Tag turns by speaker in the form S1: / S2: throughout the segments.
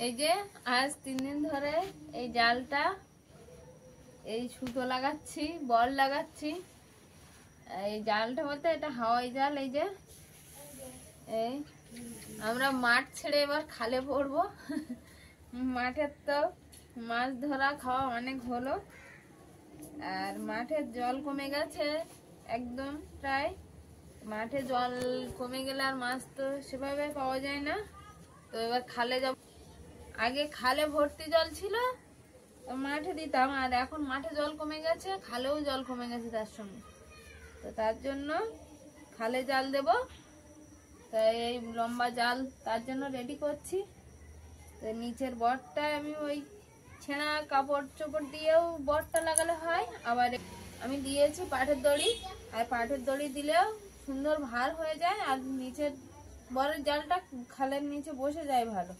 S1: এই যে আজ 3 দিন ধরে এই জালটা এই সুতো লাগাচ্ছি, বল লাগাচ্ছি। এই জালটা বলতে এটা হাওয়াই জাল। এই যে এই আমরা মাঠ ছেড়ে এবার খালে পড়বো। মাঠের তো মাছ ধরা খাওয়া অনেক হলো, আর মাঠের জল কমে গেছে একদম প্রায়। মাঠে জল কমে গেলে আর মাছ তো সেভাবে পাওয়া যায় না। তো এবার খালে যাব। আগে খালে ভর্তি জল ছিল, মাঠে দিতাম, আর এখন মাঠে জল কমে গেছে, খালেও জল কমে গেছে তার সঙ্গে। তো তার জন্য খালে জাল দেব। তাই এই লম্বা জাল তার জন্য রেডি করছি। তো নিচের বটটা আমি ওই ছেঁড়া কাপড় চোপড় দিয়েও বটটা লাগালে হয়। আবার আমি দিয়েছি পাটের দড়ি, আর পাটের দড়ি দিলেও সুন্দর ভার হয়ে যায়, আর নিচের বড়ের জালটা খালের নিচে বসে যায় ভালো।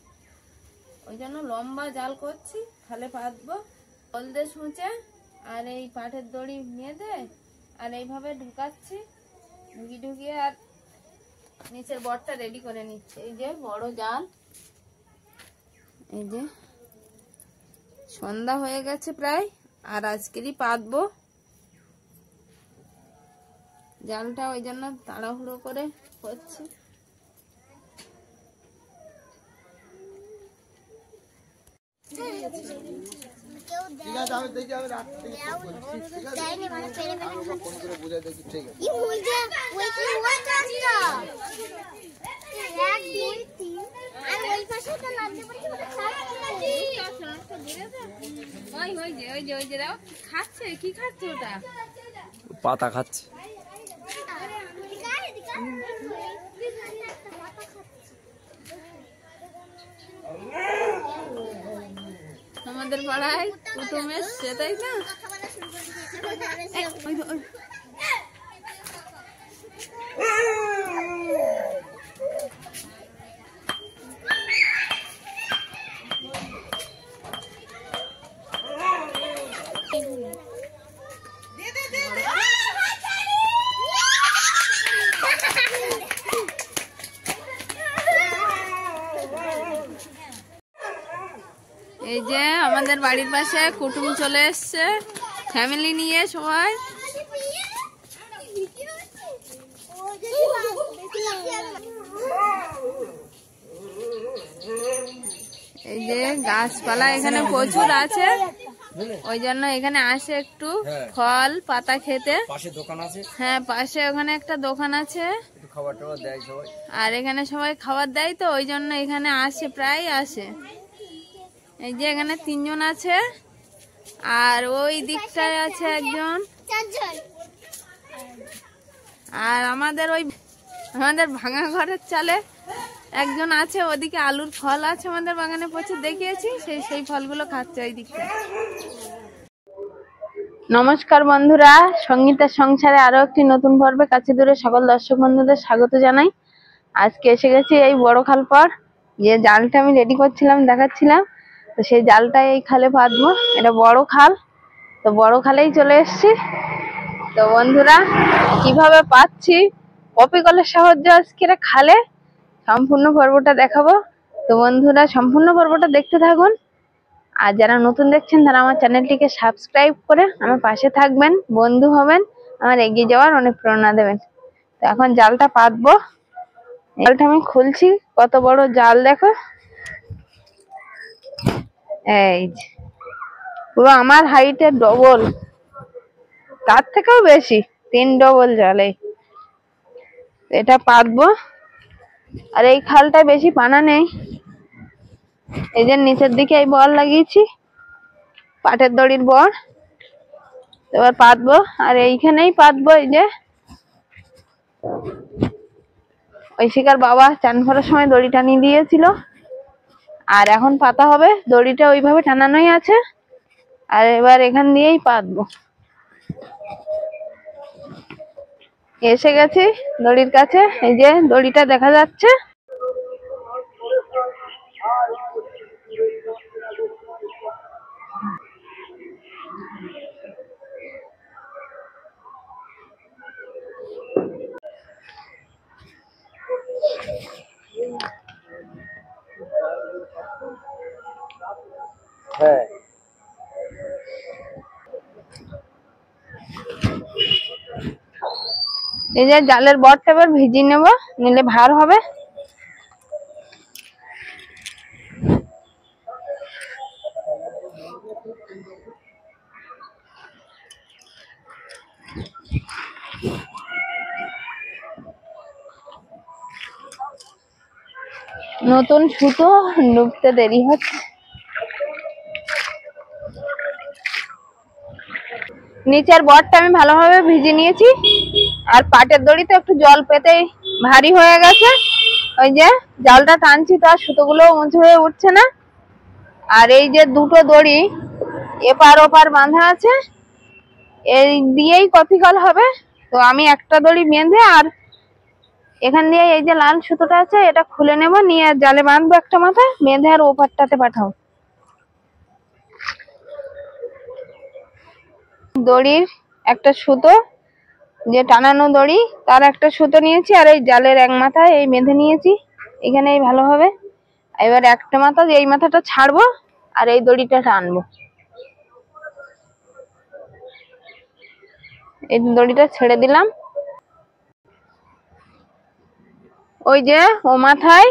S1: ওই জন্য লম্বা জাল করছি, খালে পাতবো। হলদে সূচে আর এই পাটের দড়ি বেঁধে আর এইভাবে ঢুকাচ্ছি, ঢুকিয়ে আর নিচের বটটা রেডি করে নিচ্ছে। এই যে বড় জাল, এই যে সন্ধ্যা হয়ে গেছে প্রায়, আর আজকেরই পাতবো জালটা, ওই জন্য তাড়াহুড়ো করে করছি। খাচ্ছে কি খাচ্ছে? ওটা
S2: পাতা খাচ্ছে।
S1: আমাদের পাড়ায় কুটুম এসছে, তাই না? এই যে আমাদের বাড়ির পাশে কুটুম চলে এসছে, ফ্যামিলি নিয়ে সবাই। এই যে গাছপালা এখানে প্রচুর আছে, ওই জন্য এখানে আসে একটু ফল পাতা খেতে। হ্যাঁ, পাশে ওখানে একটা দোকান আছে, আর এখানে সবাই খাবার দেয়, তো ওই জন্য এখানে আসে, প্রায় আসে। এই যে এখানে 3 জন আছে, আর ওই দিকটায় আছে একজন, আর আমাদের ভাঙা ঘরের চালে একজন আছে। ওদিকে আলুর ফল আছে আমাদের বাগানে প্রচুর, দেখিয়েছি, সেই ফলগুলো খাচ্ছে ওই দিকটা। নমস্কার বন্ধুরা, সঙ্গীতার সংসারে আরো একটি নতুন পর্বে কাছে দূরে সকল দর্শক বন্ধুদের স্বাগত জানাই। আজকে এসে গেছি এই বড় খাল পর, যে জালটা আমি রেডি করছিলাম, দেখাচ্ছিলাম। তো সেই জালটা এই খালে পাতবো, এটা বড় খাল, তো বড় খালেই চলে এসছি। তো বন্ধুরা, কিভাবে পাচ্ছি কপি কলের সাহায্যে আজকে খালে, সম্পূর্ণ পর্বটা দেখাবো। তো বন্ধুরা, সম্পূর্ণ পর্বটা দেখতে থাকুন। আর যারা নতুন দেখছেন তারা আমার চ্যানেলটিকে সাবস্ক্রাইব করে আমার পাশে থাকবেন, বন্ধু হবেন, আমার এগিয়ে যাওয়ার অনেক প্রেরণা দেবেন। তো এখন জালটা পাতবো। জালটা আমি খুলছি, কত বড় জাল দেখো। এই যে পুরো আমার হাইটের ডবল, তার থেকেও বেশি, 3 ডবল জালে এটা পাতবো। আর এই খালটা বেশি পানা নেই, এই যে নিচের দিকে এই বল লাগিয়েছি, পাটের দড়ির বল। এবার পাতবো, আর এইখানেই পাতবো। এই যে ওই শিকার বাবা চান করার সময় দড়ি টানিয়ে দিয়েছিল, আর এখন পাতা হবে। দড়িটা ওইভাবে টানানোই আছে, আর এবার এখান দিয়েই পাতবো। এসে গেছি দড়ির কাছে, এই যে দড়িটা দেখা যাচ্ছে। এই যে জালের বড়টা এবার ভিজিয়ে নেব, নিলে ভার হবে। নতুন সুতো ডুবতে দেরি হচ্ছে। নিচের বড়টা আমি ভালোভাবে ভিজিয়ে নিয়েছি, আর পাটের দড়িতে একটু জল পেতে ভারী হয়ে গেছে। ওই যে জালটা টানছি তো আর সুতোগুলো উঁচু হয়ে উঠছে না। আর এই যে দুটো দড়ি এপার ওপার বাঁধা আছে, এই দিয়েই কপি কল হবে। তো আমি একটা দড়ি বেঁধে আর এখান দিয়ে এই যে লাল সুতোটা আছে এটা খুলে নেব, নিয়ে জালে বাঁধবো একটা মাথা বেঁধে আর ওপারটাতে পাঠাবো। দড়ির একটা সুতো, যে টানানো দড়ি তার একটা সুতো নিয়েছি, আর এই জালের এক মাথায় এই বেঁধে নিয়েছি এখানেই ভালোভাবে। এবার একটা মাথা এই মাথাটা ছাড়বো আর এই দড়িটা টানবো। এই দড়িটা ছেড়ে দিলাম। ওই যে ও মাথায়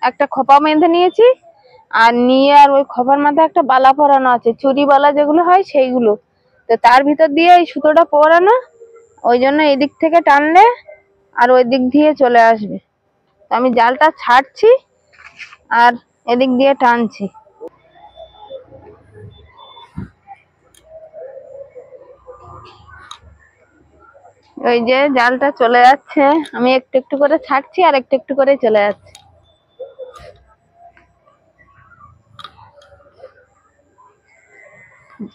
S1: একটা খোপা বেঁধে নিয়েছি, আর নিয়ে আর ওই খোপার মাথায় একটা বালা পরানো আছে, চুরি বালা যেগুলো হয় সেইগুলো। তো তার ভিতর দিয়ে এই সুতোটা পরানো, ওই জন্য এদিক থেকে টানলে আর ওই দিক দিয়ে চলে আসবে। আমি জালটা ছাড়ছি আর এদিক দিয়ে টানছি। ওই যে জালটা চলে যাচ্ছে, আমি একটু একটু করে ছাড়ছি আর একটু একটু করে চলে যাচ্ছে।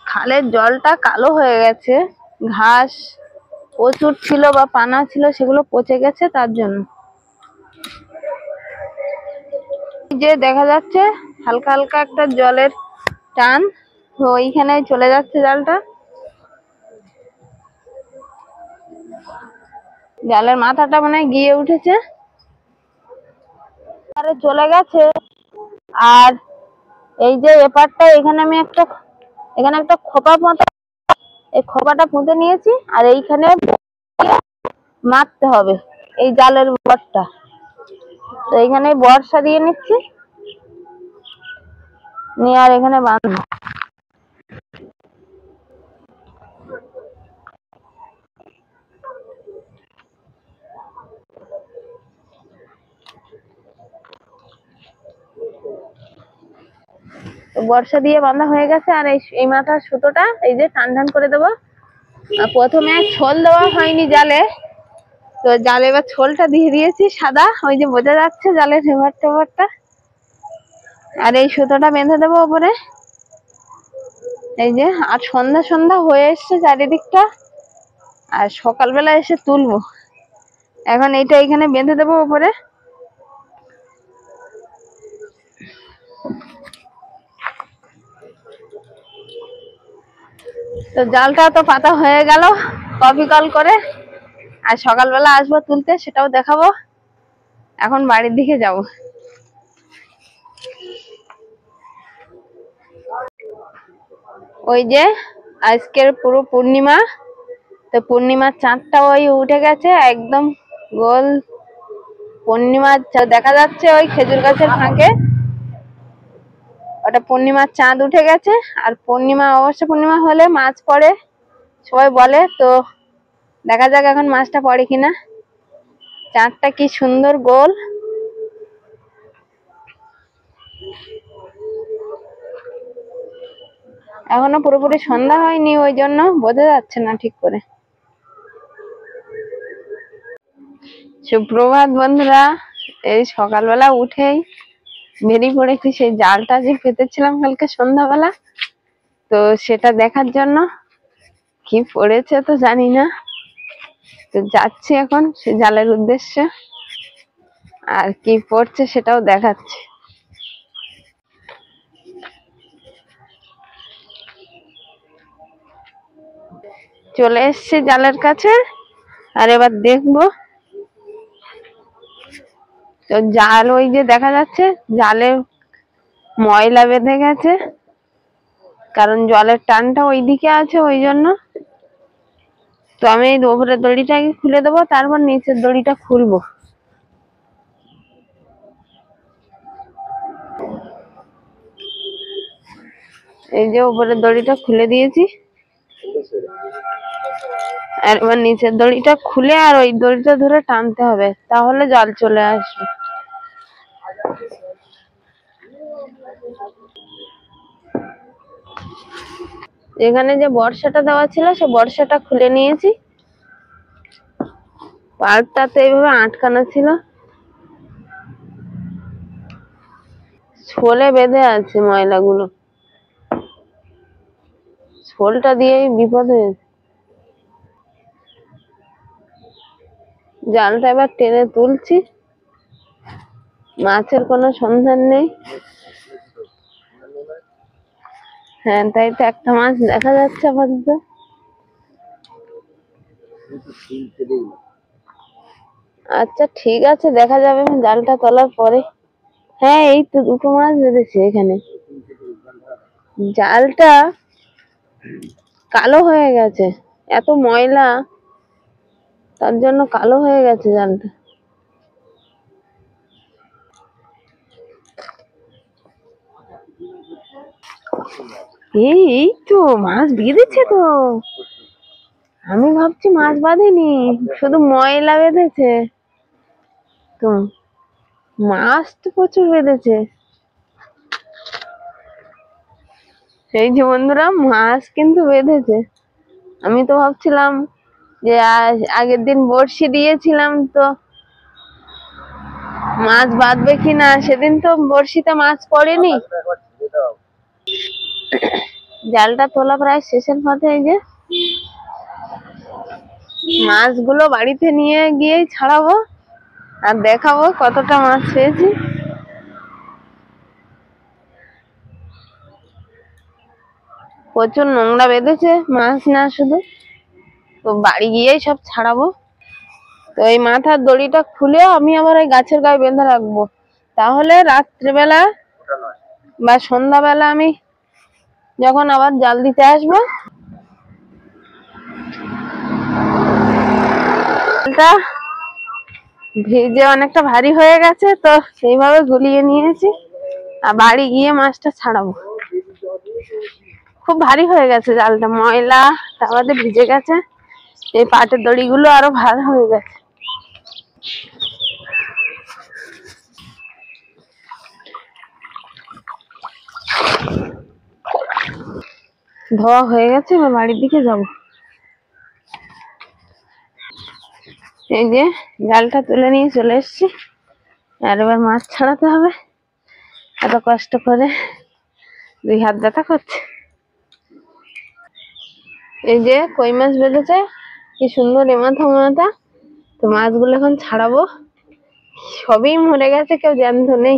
S1: খালের জলটা কালো হয়ে গেছে, ঘাস প্রচুর ছিল বা পানা ছিল সেগুলো পচে গেছে তার জন্য। যে দেখা যাচ্ছে হালকা হালকা একটা জলের টান, তো ওইখানে চলে যাচ্ছে জালটা। জালের মাথাটা মানে গিয়ে উঠেছে, আরে চলে গেছে। আর এই যে এপারটা এখানে আমি এখানে একটা খোপা মতো, এই খোপাটা পুঁতে নিয়েছি আর এইখানে মারতে হবে এই জালের বড়টা। তো এইখানে বর্ষা দিয়ে নিচ্ছি, নিয়ে আর এখানে বাঁধবো। তো বর্ষা দিয়ে বাঁধা হয়ে গেছে, আর এই মাথার সুতোটা এই যে টান টান করে দেবো। আর প্রথমে ছোল দেওয়া হয়নি জালে, তো জালে এবার ছোলটা দিয়ে দিয়েছি সাদা, ওই যে বোঝা যাচ্ছে জালের হেভার টেভারটা। আর এই সুতোটা বেঁধে দেবো উপরে। এই যে আর সন্ধ্যা সন্ধ্যা হয়ে এসছে চারিদিকটা, আর সকালবেলা এসে তুলবো। এখন এইটা এখানে বেঁধে দেবো উপরে। তো জালটা তো পাতা হয়ে গেল কপি কল করে, আর সকালবেলা আসবো তুলতে, সেটাও দেখাবো। এখন বাড়ির দিকে যাব। ওই যে আজকের পুরো পূর্ণিমা, তো পূর্ণিমার চাঁদটা ওই উঠে গেছে একদম গোল। পূর্ণিমার দেখা যাচ্ছে ওই খেজুর গাছের ফাঁকে, ওটা পূর্ণিমার চাঁদ উঠে গেছে। আর পূর্ণিমা, অবশ্য পূর্ণিমা হলে মাছ পড়ে সবাই বলে, তো দেখা যাক এখন মাছটা পড়ে কিনা। চাঁদটা কি সুন্দর গোল। এখনো পুরোপুরি সন্ধ্যা হয়নি, ওই জন্য বোঝা যাচ্ছে না ঠিক করে। সুপ্রভাত বন্ধুরা, এই সকালবেলা উঠেই বেরিয়ে পড়েছি সেই জালটা যে পেতেছিলাম কালকে সন্ধ্যাবেলা, তো সেটা দেখার জন্য। কি পড়েছে তো জানি না, তো যাচ্ছি এখন সেই জালের উদ্দেশ্যে, আর কি পড়ছে সেটাও দেখাচ্ছি। চলে এসছি জালের কাছে, আর এবার দেখবো। তো জাল ওই যে দেখা যাচ্ছে জালে ময়লা বেঁধে গেছে, কারণ জলের টানটা ওইদিকে আছে, ওই জন্য। তো আমি এই উপরের দড়িটা আগে খুলে দেবো, তারপর নিচের দড়িটা খুলবো। এই যে উপরের দড়িটা খুলে দিয়েছি, আর এবার নিচের দড়িটা খুলে আর ওই দড়িটা ধরে টানতে হবে, তাহলে জল চলে আসবে। এখানে যে বর্ষাটা দেওয়া ছিল, সে বর্ষাটা খুলে নিয়েছি। পার্কটাতে এইভাবে আটকানো ছিল, ছোলে বেঁধে আছে ময়লাগুলো, ছোলটা দিয়েই বিপদ হয়েছে। জালটা এবার টেনে তুলছি, মাছের কোনো সন্ধান নেই। হ্যাঁ, তাই তো একটা মাছ দেখা যাচ্ছে আপাতত। আচ্ছা ঠিক আছে, দেখা যাবে জালটা তোলার পরে। হ্যাঁ, এই তো দুটো মাছ বেঁধেছে এখানে। জালটা কালো হয়ে গেছে, এত ময়লা, তার জন্য কালো হয়ে গেছে জালটা। এই তো মাছ বেঁধেছে তো, আমি ভাবছি মাছ বাঁধেনি, শুধু ময়লা বেঁধেছে। তো মাছ তো প্রচুর বেঁধেছে। সেই যে বন্ধুরা, মাছ কিন্তু বেঁধেছে। আমি তো ভাবছিলাম যে আগের দিন বড়শি দিয়েছিলাম, তো মাছ বাঁধবে কিনা, সেদিন তো বড়শিতে মাছ পড়েনি। জালটা তোলা প্রায় শেষের পথে। এই যে মাছগুলো বাড়িতে নিয়ে গিয়েই ছাড়াবো আর দেখাবো কতটা মাছ পেয়েছি। প্রচুর নোংরা বেঁধেছে, মাছ না শুধু। তো বাড়ি গিয়েই সব ছাড়াবো। তো এই মাথার দড়িটা খুলে আমি আবার ওই গাছের গায়ে বেঁধে রাখবো, তাহলে রাত্রিবেলা বা সন্ধ্যাবেলা আমি যখন আবার জাল দিতে আসবো, ভিজে অনেকটা ভারী হয়ে গেছে, তো সেইভাবে গুলিয়ে নিয়েছি আর বাড়ি গিয়ে মাছটা ছাড়াবো। খুব ভারী হয়ে গেছে জালটা, ময়লা তারপরে ভিজে গেছে, এই পাটের দড়িগুলো আরো ভারী হয়ে গেছে। ধোয়া হয়ে গেছে, এবার বাড়ির দিকে যাব। এই যে জালটা তুলে নিয়ে চলে এসেছি, আর এবার মাছ ছাড়াতে হবে। এত কষ্ট করে, দুই হাত ব্যথা করছে। এই যে কই মাছ বেঁধেছে, কি সুন্দর এমাথা মাথা। তো মাছগুলো এখন ছাড়াবো, সবই মরে গেছে, কেউ জ্যান্ত নেই।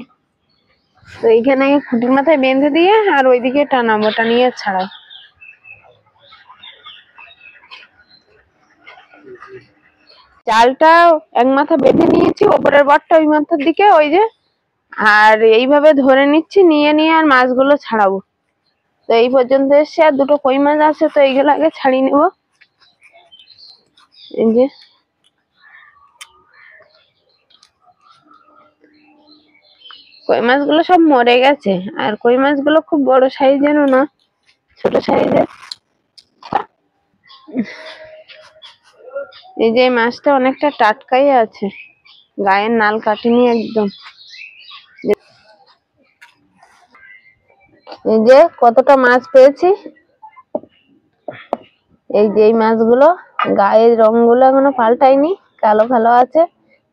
S1: তো এইখানে খুঁটির মাথায় বেঁধে দিয়ে আর ওইদিকে টানাবো, টানিয়ে ছাড়াবো। জালটা এক মাথা বেঁধে নিয়েছি, ওপরের বটটা ওই মাথার দিকে, ওই যে, আর এইভাবে ধরে নিচ্ছি, নিয়ে নিয়ে আর মাছগুলো ছাড়াবো। তো এই পর্যন্ত এসছে, আর দুটো কই মাছ আছে, তো এইগুলো আগে ছাড়িয়ে নেব। এই যে কই মাছগুলো সব মরে গেছে, আর কই মাছগুলো খুব বড় সাইজের না, ছোট সাইজের। এই যে মাছটা অনেকটা টাটকাই আছে, গায়ের নাল কাটেনি একদম। এই যে কতটা মাছ পেয়েছি, এই যে এই মাছগুলো গায়ের রংগুলো এখনো পাল্টায়নি, কালো কালো আছে,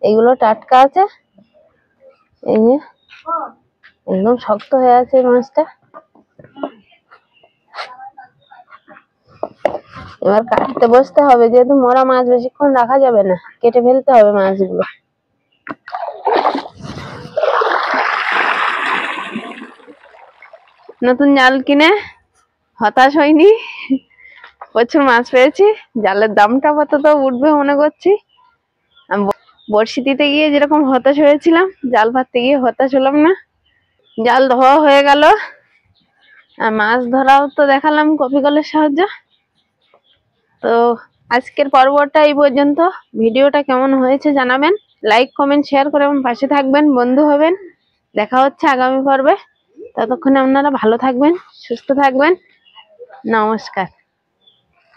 S1: এইগুলো টাটকা আছে। এই যে একদম শক্ত হয়ে আছে এই মাছটা। এবার কাটতে বসতে হবে, যেহেতু মরা মাছ বেশিক্ষণ রাখা যাবে না, কেটে ফেলতে হবে মাছগুলো। নতুন জাল কিনে হতাশ হয়নি, প্রচুর মাছ পেয়েছি। জালের দামটা আপাতত উঠবে মনে করছি। বড়শি দিতে গিয়ে যেরকম হতাশ হয়েছিলাম, জাল পাততে গিয়ে হতাশ হলাম না। জাল ধোয়া হয়ে গেল, আর মাছ ধরাও তো দেখালাম কপি কলের সাহায্যে। তো আজকের পর্বটা এই পর্যন্ত। ভিডিওটা কেমন হয়েছে জানাবেন, লাইক কমেন্ট শেয়ার করে আমার পাশে থাকবেন, বন্ধু হবেন। দেখা হচ্ছে আগামী পর্বে। ততক্ষণে আপনারা ভালো থাকবেন, সুস্থ থাকবেন। নমস্কার।